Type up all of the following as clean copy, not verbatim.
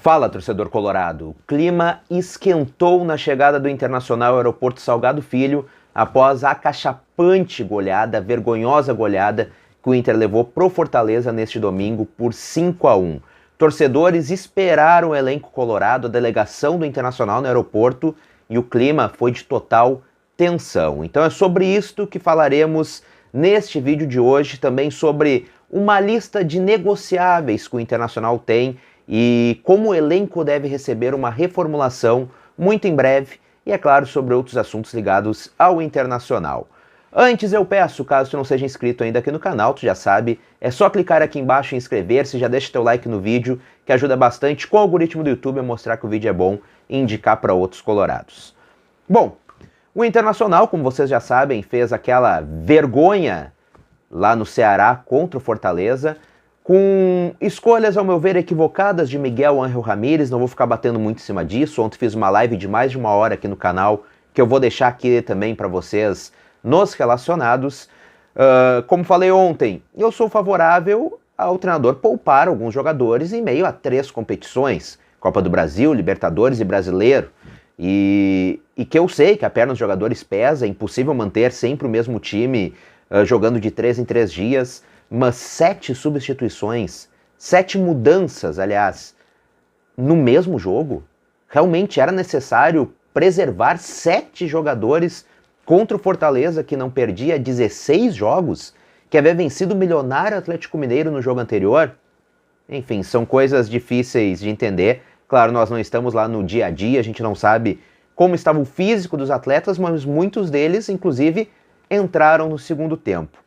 Fala, torcedor colorado. O clima esquentou na chegada do Internacional ao aeroporto Salgado Filho após a acachapante goleada, vergonhosa goleada que o Inter levou pro Fortaleza neste domingo por 5-1. Torcedores esperaram o elenco colorado, a delegação do Internacional no aeroporto, e o clima foi de total tensão. Então é sobre isto que falaremos neste vídeo de hoje, também sobre uma lista de negociáveis que o Internacional tem e como o elenco deve receber uma reformulação muito em breve, e é claro, sobre outros assuntos ligados ao Internacional. Antes eu peço, caso tu não seja inscrito ainda aqui no canal, tu já sabe, é só clicar aqui embaixo em inscrever-se, já deixa teu like no vídeo, que ajuda bastante com o algoritmo do YouTube a mostrar que o vídeo é bom e indicar para outros colorados. Bom, o Internacional, como vocês já sabem, fez aquela vergonha lá no Ceará contra o Fortaleza, com escolhas, ao meu ver, equivocadas de Miguel Ángel Ramírez. Não vou ficar batendo muito em cima disso. Ontem fiz uma live de mais de 1 hora aqui no canal, que eu vou deixar aqui também para vocês nos relacionados. Como falei ontem, eu sou favorável ao treinador poupar alguns jogadores em meio a 3 competições, Copa do Brasil, Libertadores e Brasileiro, e que eu sei que a perna dos jogadores pesa, é impossível manter sempre o mesmo time jogando de 3 em 3 dias, mas 7 substituições, 7 mudanças, aliás, no mesmo jogo? Realmente era necessário preservar 7 jogadores contra o Fortaleza, que não perdia 16 jogos, que havia vencido o milionário Atlético Mineiro no jogo anterior? Enfim, são coisas difíceis de entender. Claro, nós não estamos lá no dia a dia, a gente não sabe como estava o físico dos atletas, mas muitos deles, inclusive, entraram no segundo tempo.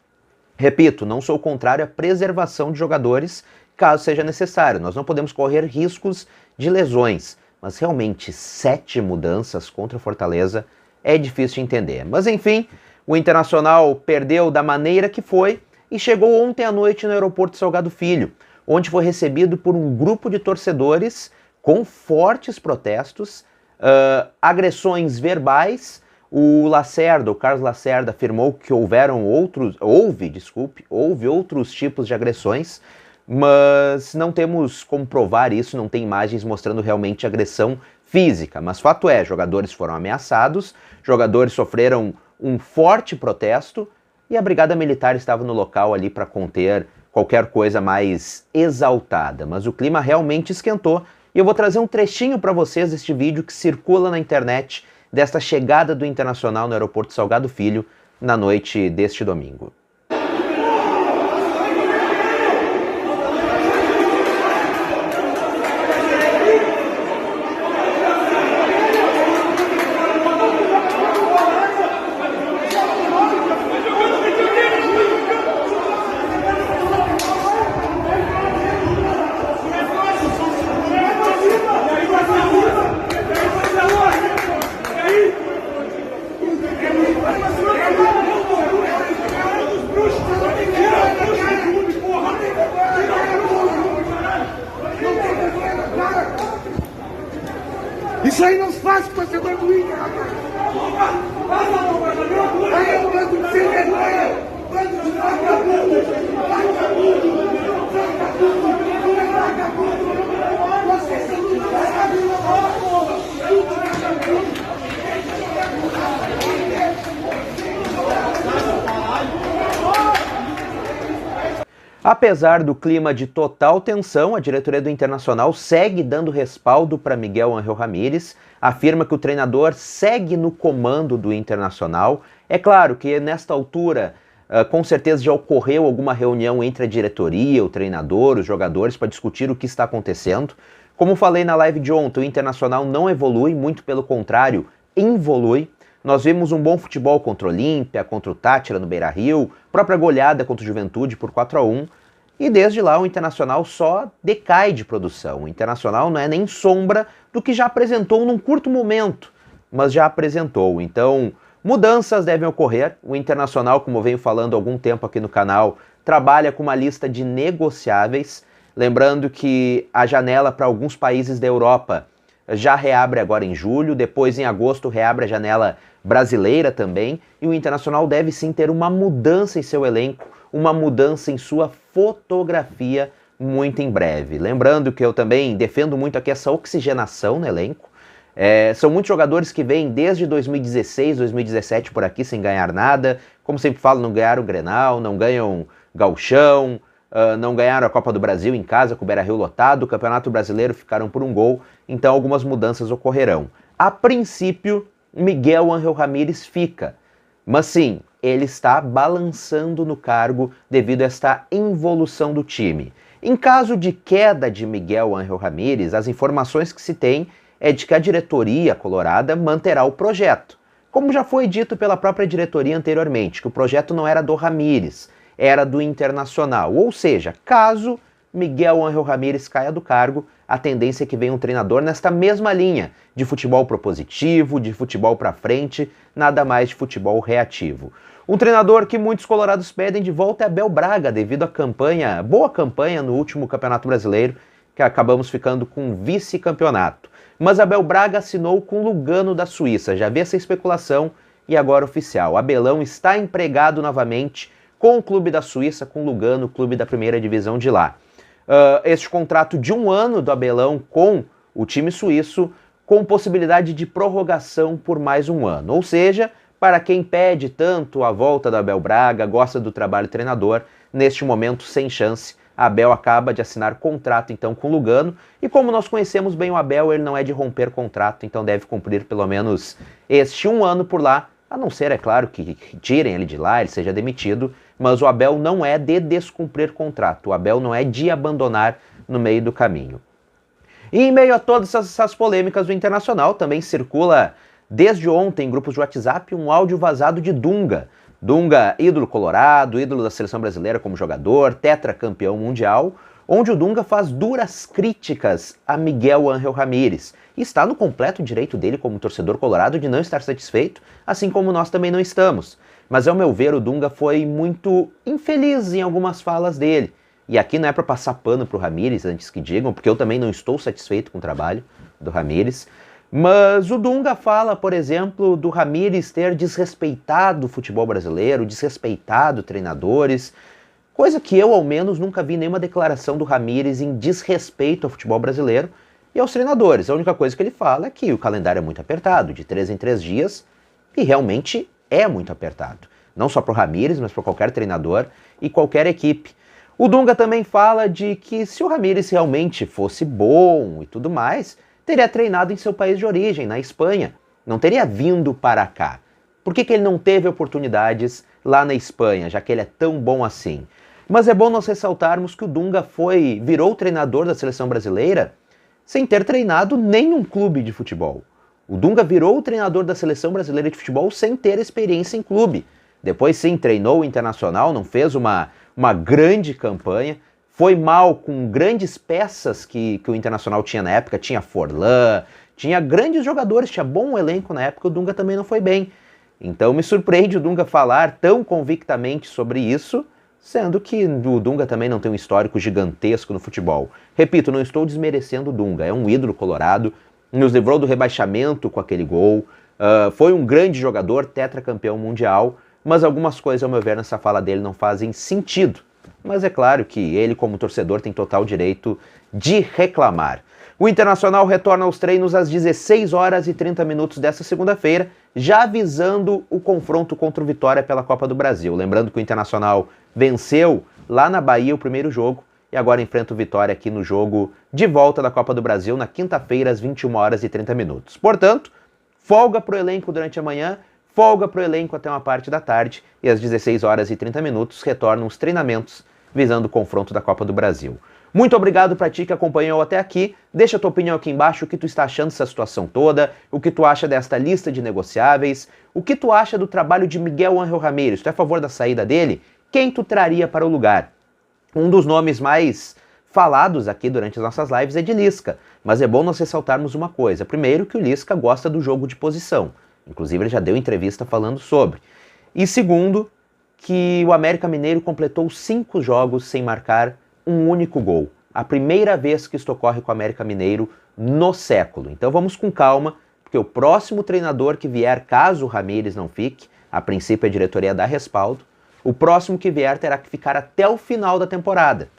Repito, não sou contrário à preservação de jogadores, caso seja necessário. Nós não podemos correr riscos de lesões, mas realmente 7 mudanças contra o Fortaleza é difícil de entender. Mas enfim, o Internacional perdeu da maneira que foi e chegou ontem à noite no aeroporto Salgado Filho, onde foi recebido por um grupo de torcedores com fortes protestos, agressões verbais. O Carlos Lacerda afirmou que houve outros tipos de agressões, mas não temos como provar isso, não tem imagens mostrando realmente agressão física. Mas fato é, jogadores foram ameaçados, jogadores sofreram um forte protesto e a Brigada Militar estava no local ali para conter qualquer coisa mais exaltada. Mas o clima realmente esquentou e eu vou trazer um trechinho para vocês deste vídeo que circula na internet desta chegada do Internacional no aeroporto Salgado Filho na noite deste domingo. Isso aí não se faz com o torcedor do Inter, rapaz! Aí é um bando de sem vergonha! Bando de vagabundo! Vagabundo! Vagabundo! Vagabundo! Vocês são tudo vagabundo! Apesar do clima de total tensão, a diretoria do Internacional segue dando respaldo para Miguel Ángel Ramírez, afirma que o treinador segue no comando do Internacional. É claro que nesta altura, com certeza já ocorreu alguma reunião entre a diretoria, o treinador, os jogadores para discutir o que está acontecendo. Como falei na live de ontem, o Internacional não evolui, muito pelo contrário, involui. Nós vimos um bom futebol contra o Olímpia, contra o Tátira no Beira-Rio, própria goleada contra o Juventude por 4-1, e desde lá o Internacional só decai de produção. O Internacional não é nem sombra do que já apresentou num curto momento, mas já apresentou. Então, mudanças devem ocorrer. O Internacional, como eu venho falando há algum tempo aqui no canal, trabalha com uma lista de negociáveis, lembrando que a janela para alguns países da Europa já reabre agora em julho, depois em agosto reabre a janela brasileira também, e o Internacional deve sim ter uma mudança em seu elenco, uma mudança em sua fotografia muito em breve. Lembrando que eu também defendo muito aqui essa oxigenação no elenco. São muitos jogadores que vêm desde 2016, 2017 por aqui sem ganhar nada. Como sempre falo, não ganharam o Grenal, não ganham Gauchão, não ganharam a Copa do Brasil em casa com o Beira-Rio lotado, o Campeonato Brasileiro ficaram por um gol, então algumas mudanças ocorrerão. A princípio, Miguel Ángel Ramírez fica, mas sim, ele está balançando no cargo devido a esta involução do time. Em caso de queda de Miguel Ángel Ramírez, as informações que se tem é de que a diretoria colorada manterá o projeto. Como já foi dito pela própria diretoria anteriormente, que o projeto não era do Ramírez, era do Internacional. Ou seja, caso Miguel Ángel Ramírez caia do cargo, a tendência é que venha um treinador nesta mesma linha, de futebol propositivo, de futebol para frente, nada mais de futebol reativo. Um treinador que muitos colorados pedem de volta é Abel Braga, devido à boa campanha no último Campeonato Brasileiro, que acabamos ficando com vice-campeonato. Mas Abel Braga assinou com Lugano da Suíça, já havia essa especulação e agora oficial. Abelão está empregado novamente com o clube da Suíça, com Lugano, clube da primeira divisão de lá. Este contrato de 1 ano do Abelão com o time suíço, com possibilidade de prorrogação por mais 1 ano. Ou seja, para quem pede tanto a volta do Abel Braga, gosta do trabalho treinador, neste momento sem chance, Abel acaba de assinar contrato então com Lugano, e como nós conhecemos bem o Abel, ele não é de romper contrato, então deve cumprir pelo menos este 1 ano por lá, a não ser, é claro, que tirem ele de lá, ele seja demitido, mas o Abel não é de descumprir contrato, o Abel não é de abandonar no meio do caminho. E em meio a todas essas polêmicas do Internacional, também circula desde ontem em grupos de WhatsApp um áudio vazado de Dunga. Dunga, ídolo colorado, ídolo da seleção brasileira como jogador, tetracampeão mundial, onde o Dunga faz duras críticas a Miguel Ángel Ramírez. E está no completo direito dele como torcedor colorado de não estar satisfeito, assim como nós também não estamos. Mas ao meu ver o Dunga foi muito infeliz em algumas falas dele. E aqui não é para passar pano pro Ramírez, antes que digam, porque eu também não estou satisfeito com o trabalho do Ramírez. Mas o Dunga fala, por exemplo, do Ramírez ter desrespeitado o futebol brasileiro, desrespeitado treinadores, coisa que eu, ao menos, nunca vi nenhuma declaração do Ramírez em desrespeito ao futebol brasileiro e aos treinadores. A única coisa que ele fala é que o calendário é muito apertado, de 3 em 3 dias, e realmente é muito apertado. Não só para o Ramírez, mas para qualquer treinador e qualquer equipe. O Dunga também fala de que se o Ramírez realmente fosse bom e tudo mais, teria treinado em seu país de origem, na Espanha. Não teria vindo para cá. Por que ele não teve oportunidades lá na Espanha, já que ele é tão bom assim? Mas é bom nós ressaltarmos que o Dunga virou treinador da seleção brasileira sem ter treinado nenhum clube de futebol. O Dunga virou o treinador da seleção brasileira de futebol sem ter experiência em clube. Depois sim, treinou o Internacional, não fez uma grande campanha, foi mal com grandes peças que o Internacional tinha na época, tinha Forlan, tinha grandes jogadores, tinha bom elenco na época, o Dunga também não foi bem. Então me surpreende o Dunga falar tão convictamente sobre isso, sendo que o Dunga também não tem um histórico gigantesco no futebol. Repito, não estou desmerecendo o Dunga, é um ídolo colorado, nos livrou do rebaixamento com aquele gol, foi um grande jogador, tetracampeão mundial, mas algumas coisas, ao meu ver, nessa fala dele não fazem sentido. Mas é claro que ele, como torcedor, tem total direito de reclamar. O Internacional retorna aos treinos às 16 horas e 30 minutos desta segunda-feira, já visando o confronto contra o Vitória pela Copa do Brasil. Lembrando que o Internacional venceu lá na Bahia o primeiro jogo e agora enfrenta o Vitória aqui no jogo de volta da Copa do Brasil na quinta-feira às 21 horas e 30 minutos. Portanto, folga para o elenco durante a manhã, folga para o elenco até uma parte da tarde e às 16 horas e 30 minutos retornam os treinamentos visando o confronto da Copa do Brasil. Muito obrigado para ti que acompanhou até aqui. Deixa a tua opinião aqui embaixo, o que tu está achando dessa situação toda, o que tu acha desta lista de negociáveis, o que tu acha do trabalho de Miguel Ángel Ramírez. Tu é a favor da saída dele? Quem tu traria para o lugar? Um dos nomes mais falados aqui durante as nossas lives é de Lisca, mas é bom nós ressaltarmos uma coisa. Primeiro, que o Lisca gosta do jogo de posição. Inclusive, ele já deu entrevista falando sobre. E segundo, que o América Mineiro completou 5 jogos sem marcar um único gol. A primeira vez que isto ocorre com o América Mineiro no século. Então vamos com calma, porque o próximo treinador que vier, caso o Ramírez não fique, a princípio a diretoria dá respaldo, o próximo que vier terá que ficar até o final da temporada.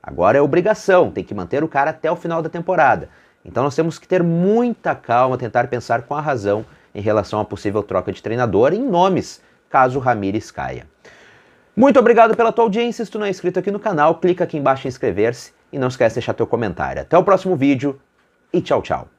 Agora é obrigação, tem que manter o cara até o final da temporada. Então nós temos que ter muita calma, tentar pensar com a razão em relação à possível troca de treinador em nomes, caso o Ramires caia. Muito obrigado pela tua audiência. Se tu não é inscrito aqui no canal, clica aqui embaixo em inscrever-se e não esquece de deixar teu comentário. Até o próximo vídeo e tchau, tchau.